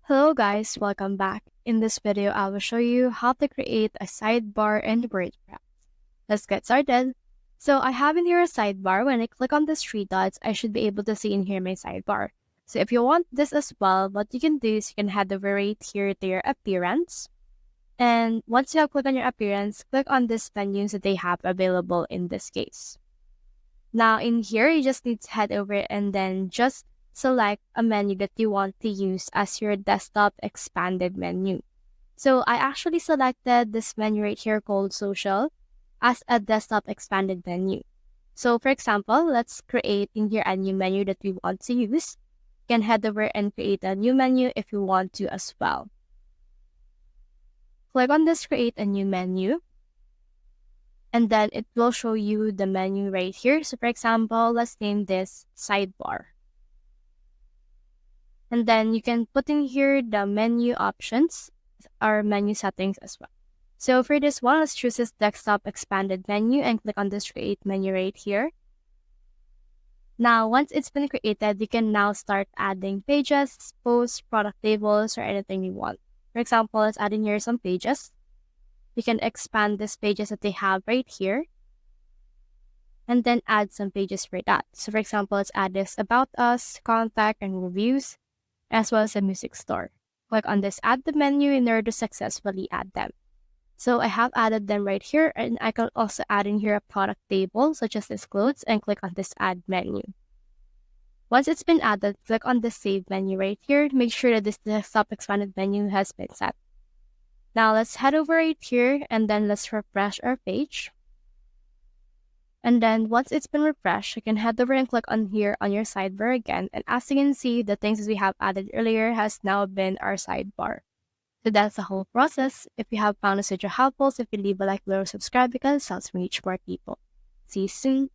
Hello guys, welcome back. In this video, I will show you how to create a sidebar in WordPress. Let's get started. So I have in here a sidebar. When I click on these three dots, I should be able to see in here my sidebar. So if you want this as well, what you can do is you can head over right here to your appearance. And once you have clicked on your appearance, click on these menus that they have available in this case. Now in here, you just need to head over and then just select a menu that you want to use as your desktop expanded menu. So I actually selected this menu right here called Social as a desktop expanded menu. So for example, let's create in here a new menu that we want to use. You can head over and create a new menu if you want to as well. Click on this create a new menu. And then it will show you the menu right here. So for example, let's name this Sidebar. And then you can put in here the menu options or menu settings as well. So for this one, let's choose this desktop expanded menu and click on this create menu right here. Now, once it's been created, you can now start adding pages, posts, product tables, or anything you want. For example, let's add in here some pages. You can expand these pages that they have right here and then add some pages for that. So for example, let's add this about us, contact, and reviews, as well as a music store. Click on this add the menu in order to successfully add them. So I have added them right here, and I can also add in here a product table such as this clothes and click on this add menu. Once it's been added, click on the save menu right here. Make sure that this desktop expanded menu has been set. Now let's head over right here and then let's refresh our page. And then once it's been refreshed, you can head over and click on here on your sidebar again. And as you can see, the things that we have added earlier has now been our sidebar. So that's the whole process. If you have found this video helpful, if you leave a like below or subscribe because it helps me reach more people. See you soon.